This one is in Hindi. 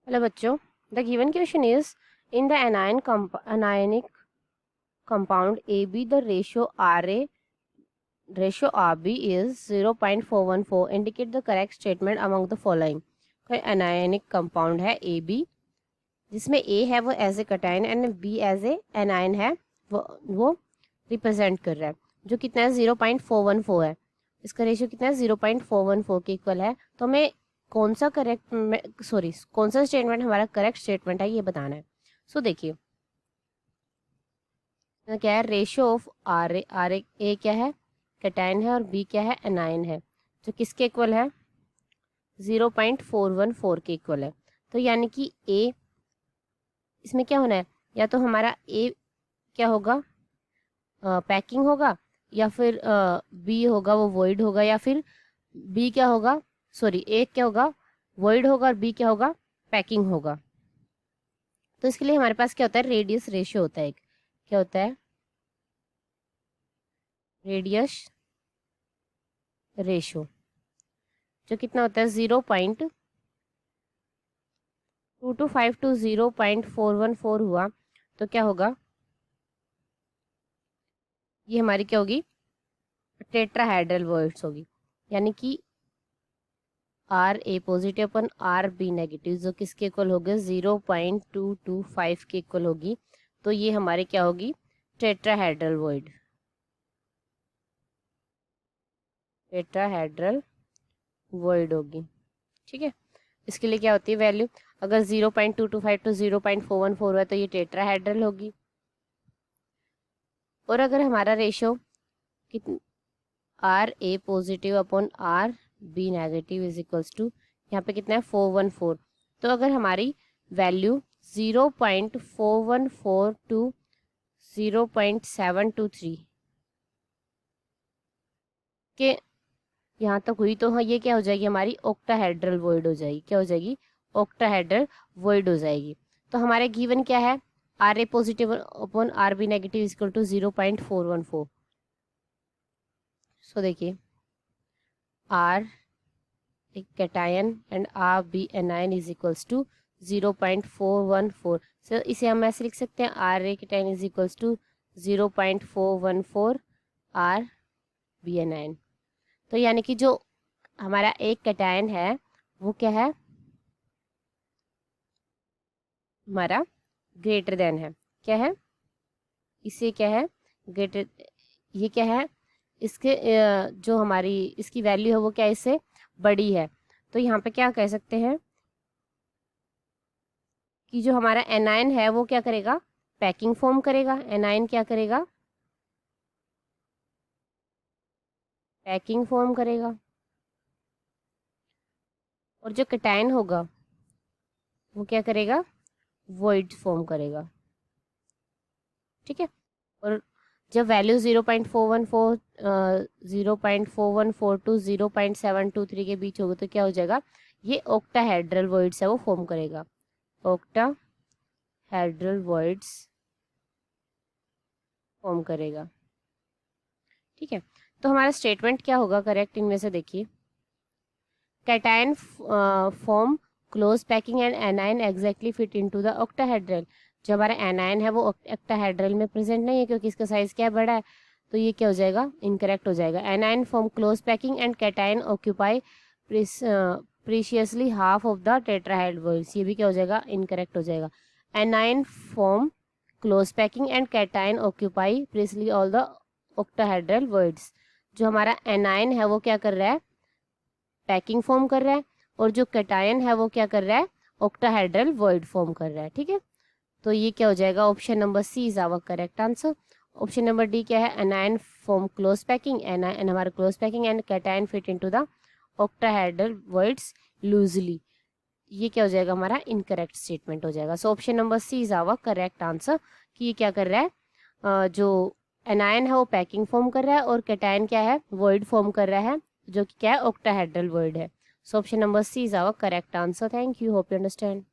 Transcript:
हेलो बच्चों, the given question is in the anionic compound AB the ratio RB is 0.414. Indicate the correct statement among the following. कोई anionic compound है AB जिसमें A है वो as a cation and B as a anion है, वो रिप्रेजेंट कर रहा है, जो कितना है 0.414 है। इसका रेशियो कितना है 0.414 के इक्वल है। तो हमें कौन सा स्टेटमेंट हमारा करेक्ट स्टेटमेंट है ये बताना है। सो देखिए क्या है, रेशियो ऑफ आर ए क्या है, कैटायन है, और बी क्या है, एनायन है, जो किसके इक्वल है 0.414 के इक्वल है। तो यानी कि ए इसमें क्या होना है, या तो हमारा ए क्या होगा, पैकिंग होगा, या फिर बी होगा वो वॉइड होगा, या फिर बी क्या होगा, सॉरी ए क्या होगा वॉइड होगा और बी क्या होगा पैकिंग होगा। तो इसके लिए हमारे पास क्या होता है, रेडियस रेशियो होता है एक, क्या होता है रेडियस रेशियो, जो कितना होता है 0.225 टू 0.414 हुआ। तो क्या होगा, ये हमारी क्या होगी टेट्राहेड्रल वर्ड्स होगी, यानी कि r a positive upon r b negative, जो किसके इक्वल होगी 0.225 के इक्वल होगी। तो ये हमारे क्या होगी टेट्राहेड्रल वर्ड, टेट्राहेड्रल वर्ड होगी। ठीक है, इसके लिए क्या होती है वैल्यू, अगर 0.225 टू 0.414 हुआ तो ये टेट्राहेड्रल होगी। और अगर हमारा रेशो कितना r a positive upon r b negative is equals to यहाँ पे कितना है 414, तो अगर हमारी वैल्यू 0.414 टू 0.723 के यहाँ तक हुई, तो हाँ ये क्या हो जाएगी हमारी ऑक्टाहेड्रल वॉइड हो जाएगी, क्या हो जाएगी ऑक्टाहेड्रल वॉइड हो जाएगी। तो हमारे गिवन क्या है, r a positive upon r b negative is equal to 0.414। So देखिए आर एक cation and r b anion is equals to 0.414। So इसे हम ऐसे लिख सकते हैं r a cation is equals to 0.414 r b anion. तो यानी कि जो हमारा एक कैटायन है वो क्या है हमारा ग्रेटर देन है, क्या है इसे क्या है ग्रेटर, ये क्या है इसके जो हमारी इसकी वैल्यू है वो क्या इससे बड़ी है। तो यहाँ पे क्या कह सकते हैं कि जो हमारा एनायन है वो क्या करेगा पैकिंग फॉर्म करेगा, एनायन क्या करेगा पैकिंग फॉर्म करेगा, और जो कैटायन होगा वो क्या करेगा वॉइड फॉर्म करेगा। ठीक है, और जब वैल्यू 0.414 टू 0.723 के बीच होगा तो क्या हो जाएगा, ये ऑक्टाहेड्रल वॉइड्स है वो फॉर्म करेगा, ऑक्टाहेड्रल वॉइड्स फॉर्म करेगा। ठीक है, तो हमारा स्टेटमेंट क्या होगा करेक्ट इनमें से, देखिए cation form close packing and anion exactly fit into the octahedral. जो हमारा एनायन है वो ऑक्टाहेड्रल में प्रेजेंट नहीं है क्योंकि इसका साइज क्या बड़ा है, तो ये क्या हो जाएगा इनकरेक्ट हो जाएगा। Anion form close packing and cation occupy precisely half of the tetrahedral voids, ये भी क्या हो जाएगा इनकरेक्ट हो जाएगा। Anion form close packing and cation occupy precisely all the octahedral voids. जो हमारा एनायन है वो क्या कर रहा है पैकिंग फॉर्म कर रहा है, और जो कैटायन है वो क्या कर रहा है ऑक्टाहेड्रल वर्ड फॉर्म कर रहा है। ठीक है, तो ये क्या हो जाएगा option number C is our correct answer. Option number D क्या है, anion form close packing, anion हमारा close packing and cation fit into the octahedral voids loosely, ये क्या हो जाएगा हमारा इनकरेक्ट स्टेटमेंट हो जाएगा। So option number C is our correct answer कि ये क्या कर रहा है जो एनायन है वो पैकिंग फॉर्म कर रहा है और कैटायन क्या है वर्ड फॉर्म कर रहा है जो कि क्या है ऑक्टाहेड्रल वर्ड है। So option number C is our correct answer. Thank you, hope you understand.